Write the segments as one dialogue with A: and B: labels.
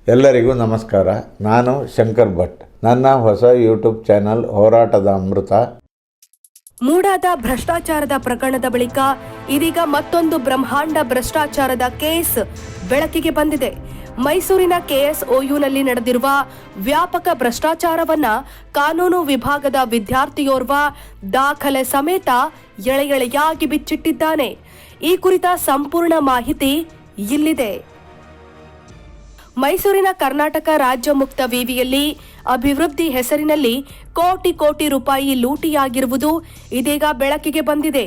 A: ಎಲ್ಲರಿಗೂ ನಮಸ್ಕಾರ. ನಾನು ಶಂಕರ್ ಭಟ್. ನನ್ನ ಹೊಸ ಯೂಟ್ಯೂಬ್ ಚಾನಲ್ ಹೋರಾಟದ ಅಮೃತ.
B: ಮೂಡಾದ ಭ್ರಷ್ಟಾಚಾರದ ಪ್ರಕರಣದ ಬಳಿಕ ಇದೀಗ ಮತ್ತೊಂದು ಬ್ರಹ್ಮಾಂಡ ಭ್ರಷ್ಟಾಚಾರದ ಕೇಸ್ ಬೆಳಕಿಗೆ ಬಂದಿದೆ. ಮೈಸೂರಿನ KSOUನಲ್ಲಿ ನಡೆದಿರುವ ವ್ಯಾಪಕ ಭ್ರಷ್ಟಾಚಾರವನ್ನ ಕಾನೂನು ವಿಭಾಗದ ವಿದ್ಯಾರ್ಥಿಯೋರ್ವ ದಾಖಲೆ ಸಮೇತ ಎಳೆಯಾಗಿ ಬಿಚ್ಚಿಟ್ಟಿದ್ದಾನೆ. ಈ ಕುರಿತ ಸಂಪೂರ್ಣ ಮಾಹಿತಿ ಇಲ್ಲಿದೆ. ಮೈಸೂರಿನ ಕರ್ನಾಟಕ ರಾಜ್ಯ ಮುಕ್ತ ವಿವಿಯಲ್ಲಿ ಅಭಿವೃದ್ಧಿ ಹೆಸರಿನಲ್ಲಿ ಕೋಟಿ ರೂಪಾಯಿ ಲೂಟಿಯಾಗಿರುವುದು ಇದೀಗ ಬೆಳಕಿಗೆ ಬಂದಿದೆ.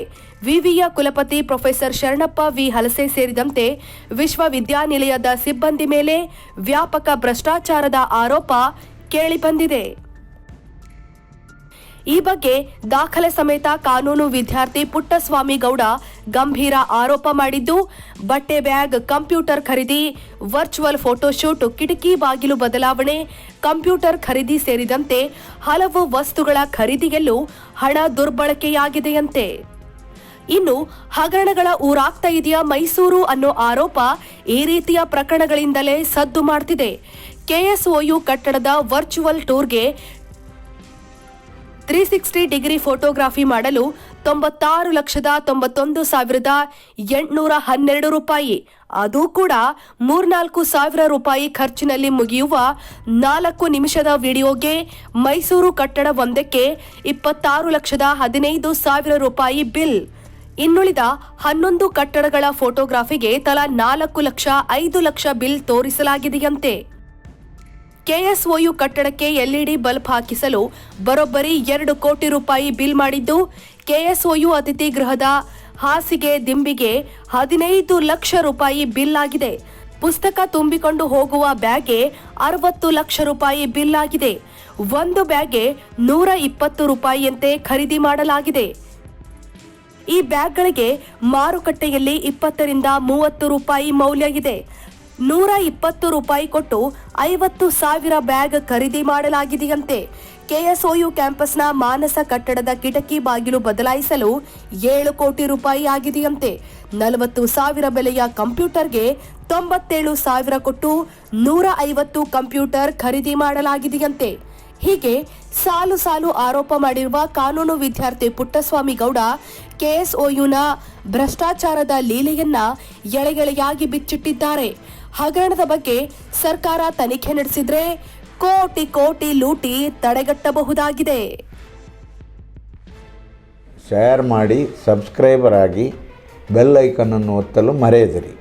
B: ವಿವಿಯ ಕುಲಪತಿ ಪ್ರೊಫೆಸರ್ ಶರಣಪ್ಪ ವಿ ಹಲಸೆ ಸೇರಿದಂತೆ ವಿಶ್ವವಿದ್ಯಾನಿಲಯದ ಸಿಬ್ಬಂದಿ ಮೇಲೆ ವ್ಯಾಪಕ ಭ್ರಷ್ಟಾಚಾರದ ಆರೋಪ ಕೇಳಿಬಂದಿದೆ. ಈ ಬಗ್ಗೆ ದಾಖಲೆ ಸಮೇತ ಕಾನೂನು ವಿದ್ಯಾರ್ಥಿ ಪುಟ್ಟಸ್ವಾಮಿ ಗೌಡ ಗಂಭೀರ ಆರೋಪ ಮಾಡಿದ್ದು, ಬಟ್ಟೆ ಬ್ಯಾಗ್, ಕಂಪ್ಯೂಟರ್ ಖರೀದಿ, ವರ್ಚುವಲ್ ಫೋಟೋಶೂಟ್, ಕಿಟಕಿ ಬಾಗಿಲು ಬದಲಾವಣೆ, ಕಂಪ್ಯೂಟರ್ ಖರೀದಿ ಸೇರಿದಂತೆ ಹಲವು ವಸ್ತುಗಳ ಖರೀದಿಯಲ್ಲೂ ಹಣ ದುರ್ಬಳಕೆಯಾಗಿದೆಯಂತೆ. ಇನ್ನು ಹಗರಣಗಳ ಊರಾಗ್ತಾ ಇದೆಯಾ ಮೈಸೂರು ಅನ್ನೋ ಆರೋಪ ಈ ರೀತಿಯ ಪ್ರಕರಣಗಳಿಂದಲೇ ಸದ್ದು ಮಾಡ್ತಿದೆ. KSOU ಕಟ್ಟಡದ ವರ್ಚುವಲ್ ಟೂರ್ಗೆ 360 ಡಿಗ್ರಿ ಫೋಟೋಗ್ರಫಿ ಮಾಡಲು 96,91,812 ರೂಪಾಯಿ, ಅದು ಕೂಡ 3-4 ರೂಪಾಯಿ ಖರ್ಚಿನಲ್ಲಿ ಮುಗಿಯುವ 4 ನಿಮಿಷದ ವಿಡಿಯೋಗೆ ಮೈಸೂರು ಕಟ್ಟಡ ಒಂದಕ್ಕೆ 26,15,000 ರೂಪಾಯಿ ಬಿಲ್. ಇನ್ನುಳಿದ 11 ಕಟ್ಟಡಗಳ ಫೋಟೋಗ್ರಫಿಗೆ ತಲಾ 4 ಲಕ್ಷ 5 ಲಕ್ಷ ಬಿಲ್ ತೋರಿಸಲಾಗಿದೆಯಂತೆ. KSOU ಕಟ್ಟಡಕ್ಕೆ LED ಬಲ್ಬ್ ಹಾಕಿಸಲು ಬರೋಬ್ಬರಿ 2 ಕೋಟಿ ರೂಪಾಯಿ ಬಿಲ್ ಮಾಡಿದ್ದು, KSOU ಅತಿಥಿ ಗೃಹದ ಹಾಸಿಗೆ ದಿಂಬಿಗೆ 15 ಲಕ್ಷ ರೂಪಾಯಿ ಬಿಲ್ ಆಗಿದೆ. ಪುಸ್ತಕ ತುಂಬಿಕೊಂಡು ಹೋಗುವ ಬ್ಯಾಗ್ಗೆ 60 ಲಕ್ಷ ರೂಪಾಯಿ ಬಿಲ್ ಆಗಿದೆ. ಒಂದು ಬ್ಯಾಗ್ಗೆ 120 ರೂಪಾಯಿಯಂತೆ ಖರೀದಿ ಮಾಡಲಾಗಿದೆ. ಈ ಬ್ಯಾಗ್ಗಳಿಗೆ ಮಾರುಕಟ್ಟೆಯಲ್ಲಿ 20-30 ರೂಪಾಯಿ ಮೌಲ್ಯ ಇದೆ. 120 ರೂಪಾಯಿ ಕೊಟ್ಟು 50,000 ಬ್ಯಾಗ್ ಖರೀದಿ ಮಾಡಲಾಗಿದೆಯಂತೆ. KSOU ಕ್ಯಾಂಪಸ್ನ ಮಾನಸ ಕಟ್ಟಡದ ಕಿಟಕಿ ಬಾಗಿಲು ಬದಲಾಯಿಸಲು 7 ಕೋಟಿ ರೂಪಾಯಿ ಆಗಿದೆಯಂತೆ. 40,000 ಬೆಲೆಯ ಕಂಪ್ಯೂಟರ್ಗೆ 97,000 ಕೊಟ್ಟು 150 ಕಂಪ್ಯೂಟರ್ ಖರೀದಿ ಮಾಡಲಾಗಿದೆಯಂತೆ. ಹೀಗೆ ಸಾಲು ಆರೋಪ ಮಾಡಿರುವ ಕಾನೂನು ವಿದ್ಯಾರ್ಥಿ ಪುಟ್ಟಸ್ವಾಮಿ ಗೌಡ KSOUನ ಭ್ರಷ್ಟಾಚಾರದ ಲೀಲೆಯನ್ನ ಎಳೆಯಾಗಿ ಬಿಚ್ಚಿಟ್ಟಿದ್ದಾರೆ. ಹಗರಣದ ಬಗ್ಗೆ ಸರ್ಕಾರ ತನಿಖೆ ನಡೆಸಿದ್ರೆ ಕೋಟಿ ಲೂಟಿ ತಡೆಗಟ್ಟಬಹುದಾಗಿದೆ.
A: ಶೇರ್ ಮಾಡಿ, ಸಬ್ಸ್ಕ್ರೈಬರ್ ಆಗಿ, ಬೆಲ್ ಐಕನ್ ಅನ್ನು ಒತ್ತಲು ಮರೆಯದಿರಿ.